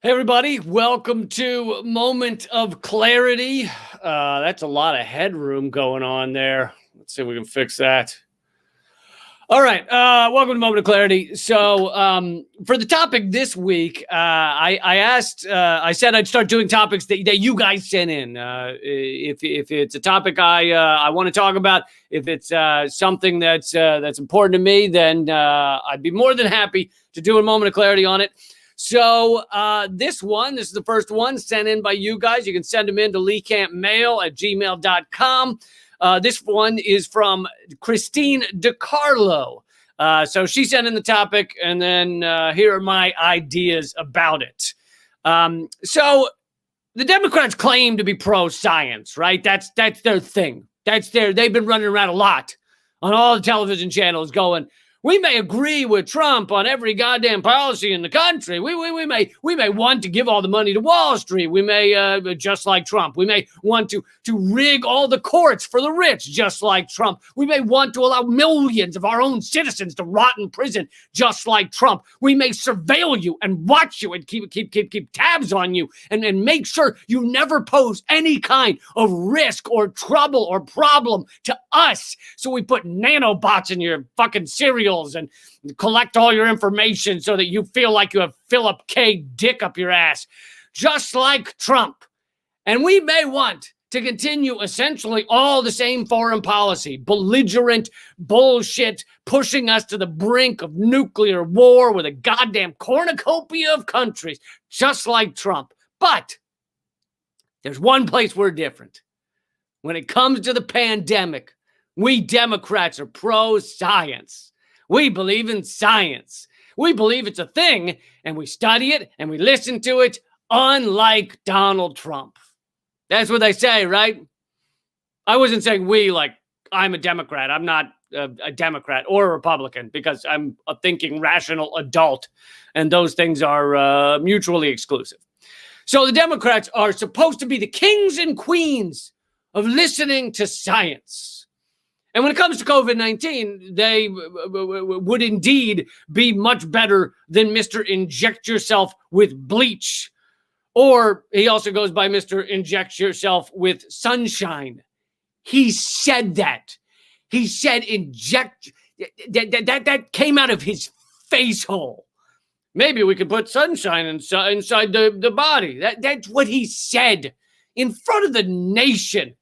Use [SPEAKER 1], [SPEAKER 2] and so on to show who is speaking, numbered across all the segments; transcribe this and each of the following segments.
[SPEAKER 1] Hey, everybody. Welcome to Moment of Clarity. That's a lot of headroom going on there. Let's see if we can fix that. All right. Welcome to Moment of Clarity. So, for the topic this week, I said I'd start doing topics that you guys sent in. If it's a topic I want to talk about, if it's something that's important to me, then I'd be more than happy to do a Moment of Clarity on it. So this is the first one sent in by you guys. You can send them in to LeeCampMail at gmail.com. This one is from Christine DiCarlo. So she sent in the topic, and then here are my ideas about it. So the Democrats claim to be pro-science, right? That's their thing. They've been running around a lot on all the television channels going, we may agree with Trump on every goddamn policy in the country. We may want to give all the money to Wall Street. We may, just like Trump. We may want to rig all the courts for the rich, just like Trump. We may want to allow millions of our own citizens to rot in prison, just like Trump. We may surveil you and watch you and keep tabs on you and make sure you never pose any kind of risk or trouble or problem to us. So we put nanobots in your fucking cereal and collect all your information so that you feel like you have Philip K. Dick up your ass, just like Trump. And we may want to continue essentially all the same foreign policy, belligerent bullshit, pushing us to the brink of nuclear war with a goddamn cornucopia of countries, just like Trump. But there's one place we're different. When it comes to the pandemic, we Democrats are pro-science. We believe in science. We believe it's a thing, and we study it, and we listen to it, unlike Donald Trump. That's what they say, right? I wasn't saying we like I'm a Democrat. I'm not a Democrat or a Republican because I'm a thinking, rational adult, and those things are mutually exclusive. So the Democrats are supposed to be the kings and queens of listening to science. And when it comes to COVID-19, they would indeed be much better than Mr. Inject Yourself with Bleach. Or he also goes by Mr. Inject Yourself with Sunshine. He said that. He said inject. That came out of his face hole. Maybe we could put sunshine inside the body. That's what he said in front of the nation.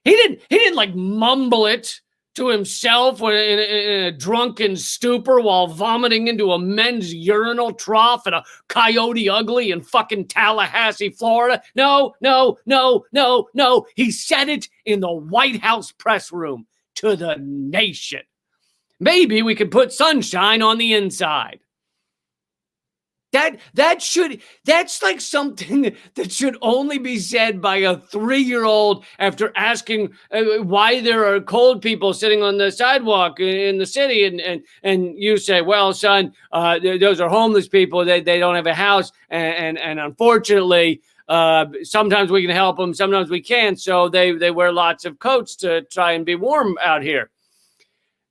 [SPEAKER 1] He didn't like mumble it to himself in a drunken stupor while vomiting into a men's urinal trough at a Coyote Ugly in fucking Tallahassee, Florida. No. He said it in the White House press room to the nation. Maybe we could put sunshine on the inside. That's like something that should only be said by a 3-year-old after asking why there are cold people sitting on the sidewalk in the city, and you say, well, son, those are homeless people. They don't have a house, and unfortunately, sometimes we can help them, sometimes we can't. So they wear lots of coats to try and be warm out here.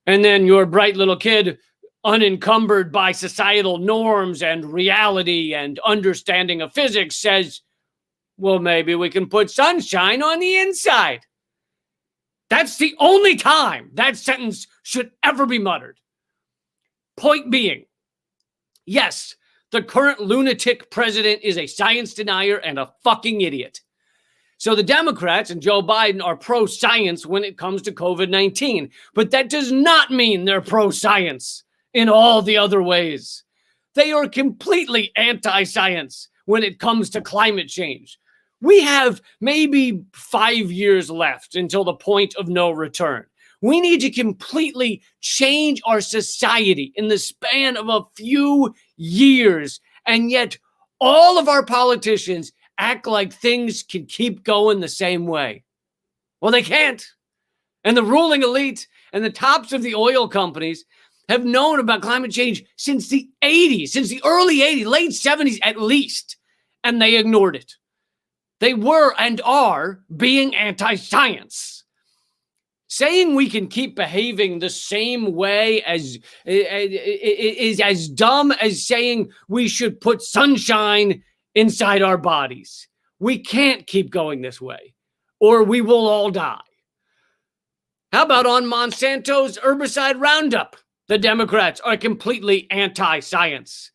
[SPEAKER 1] And then your bright little kid, unencumbered by societal norms and reality and understanding of physics, says, well, maybe we can put sunshine on the inside. That's the only time that sentence should ever be muttered. Point being, yes, the current lunatic president is a science denier and a fucking idiot. So the Democrats and Joe Biden are pro-science when it comes to COVID-19, but that does not mean they're pro-science in all the other ways. They are completely anti-science when it comes to climate change. We have maybe 5 years left until the point of no return. We need to completely change our society in the span of a few years, and yet all of our politicians act like things can keep going the same way. Well, they can't. And the ruling elite and the tops of the oil companies have known about climate change since the 80s, since the early 80s, late 70s at least, and they ignored it. They were and are being anti-science. Saying we can keep behaving the same way is as dumb as saying we should put sunshine inside our bodies. We can't keep going this way, or we will all die. How about on Monsanto's herbicide Roundup? The Democrats are completely anti-science.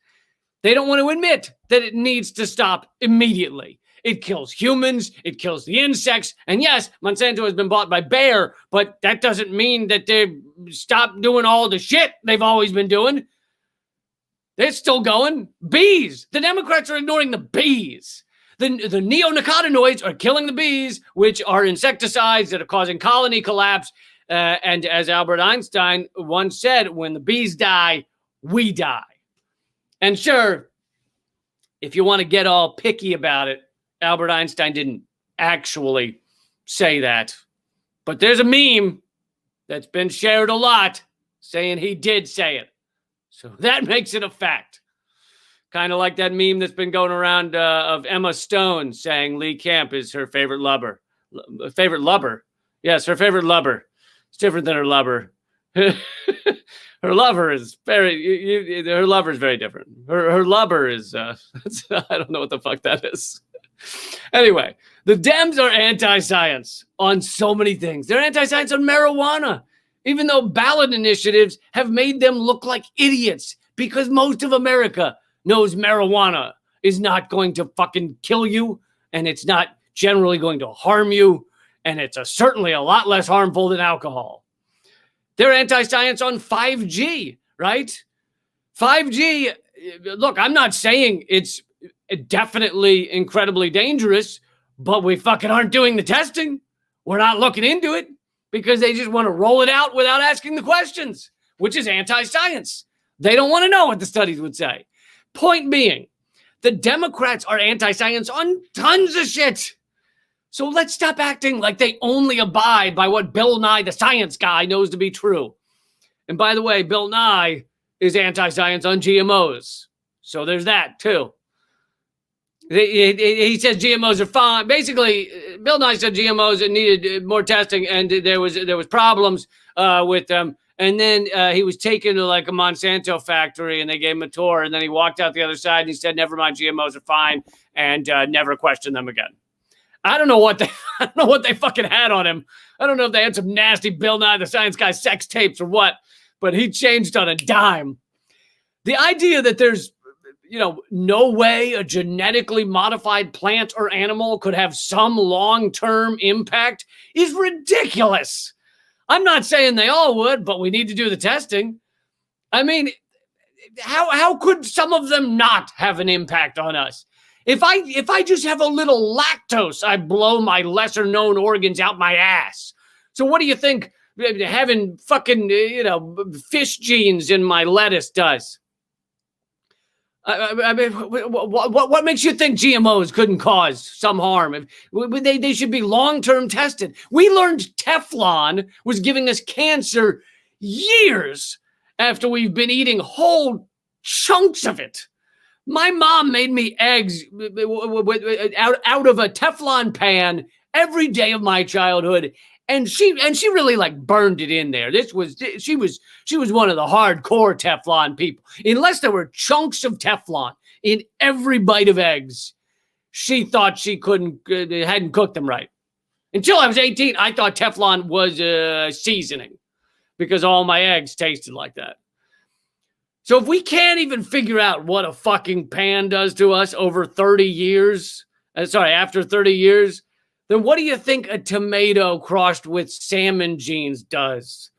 [SPEAKER 1] They don't want to admit that it needs to stop immediately. It kills humans, it kills the insects, and yes, Monsanto has been bought by Bayer, but that doesn't mean that they've stopped doing all the shit they've always been doing. They're still going. Bees. The Democrats are ignoring the bees. The neonicotinoids are killing the bees, which are insecticides that are causing colony collapse. And as Albert Einstein once said, when the bees die, we die. And sure, if you want to get all picky about it, Albert Einstein didn't actually say that. But there's a meme that's been shared a lot saying he did say it. So that makes it a fact. Kind of like that meme that's been going around of Emma Stone saying Lee Camp is her favorite lover. Favorite lover? Yes, her favorite lover. It's different than her lover. Her lover is very. Her lover is very different. Her lover is. I don't know what the fuck that is. Anyway, the Dems are anti-science on so many things. They're anti-science on marijuana, even though ballot initiatives have made them look like idiots because most of America knows marijuana is not going to fucking kill you, and it's not generally going to harm you, and it's certainly a lot less harmful than alcohol. They're anti-science on 5G, right? 5G, look, I'm not saying it's definitely incredibly dangerous, but we fucking aren't doing the testing. We're not looking into it because they just want to roll it out without asking the questions, which is anti-science. They don't want to know what the studies would say. Point being, the Democrats are anti-science on tons of shit. So let's stop acting like they only abide by what Bill Nye, the science guy, knows to be true. And by the way, Bill Nye is anti-science on GMOs. So there's that too. He says GMOs are fine. Basically, Bill Nye said GMOs needed more testing, and there was problems with them. And then he was taken to like a Monsanto factory, and they gave him a tour. And then he walked out the other side, and he said, "Never mind, GMOs are fine," and never questioned them again. I don't know what they fucking had on him. I don't know if they had some nasty Bill Nye the Science Guy sex tapes or what, but he changed on a dime. The idea that there's no way a genetically modified plant or animal could have some long-term impact is ridiculous. I'm not saying they all would, but we need to do the testing. I mean, how could some of them not have an impact on us? If I just have a little lactose, I blow my lesser known organs out my ass. So what do you think having fucking fish genes in my lettuce does? I mean, what makes you think GMOs couldn't cause some harm? They should be long-term tested. We learned Teflon was giving us cancer years after we've been eating whole chunks of it. My mom made me eggs out of a Teflon pan every day of my childhood. And she really like burned it in there. She was one of the hardcore Teflon people. Unless there were chunks of Teflon in every bite of eggs, she thought she hadn't cooked them right. Until I was 18, I thought Teflon was seasoning because all my eggs tasted like that. So if we can't even figure out what a fucking pan does to us over 30 years, after 30 years, then what do you think a tomato crossed with salmon genes does?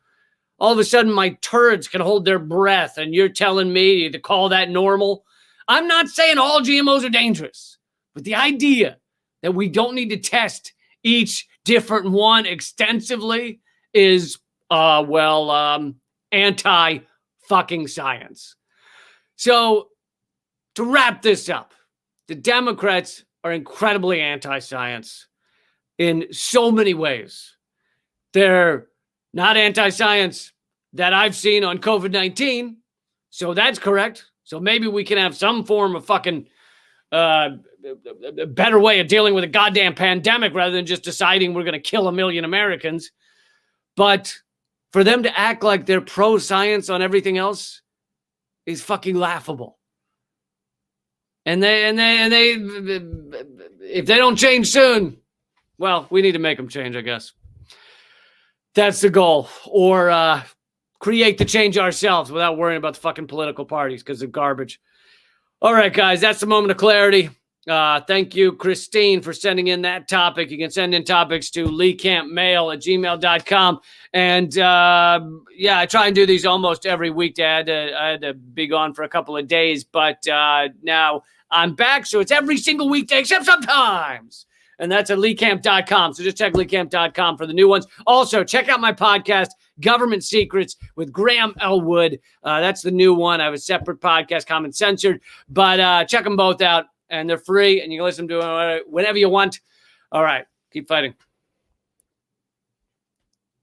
[SPEAKER 1] All of a sudden, my turds can hold their breath, and you're telling me to call that normal? I'm not saying all GMOs are dangerous, but the idea that we don't need to test each different one extensively is, anti-fucking science. So, to wrap this up, the Democrats are incredibly anti-science in so many ways. They're not anti-science that I've seen on COVID-19. So that's correct. So maybe we can have some form of fucking better way of dealing with a goddamn pandemic rather than just deciding we're going to kill 1 million Americans. But for them to act like they're pro-science on everything else is fucking laughable. And they, if they don't change soon, well, we need to make them change, I guess. That's the goal. Or create the change ourselves without worrying about the fucking political parties because they're garbage. All right, guys, that's the moment of clarity. Thank you, Christine, for sending in that topic. You can send in topics to LeeCampMail@gmail.com. And yeah, I try and do these almost every weekday. I had to be gone for a couple of days, but now I'm back. So it's every single weekday, except sometimes. And that's at LeeCamp.com. So just check LeeCamp.com for the new ones. Also, check out my podcast, Government Secrets with Graham Elwood. That's the new one. I have a separate podcast, Common Censored. But check them both out. And they're free, and you can listen to them whenever you want. All right. Keep fighting.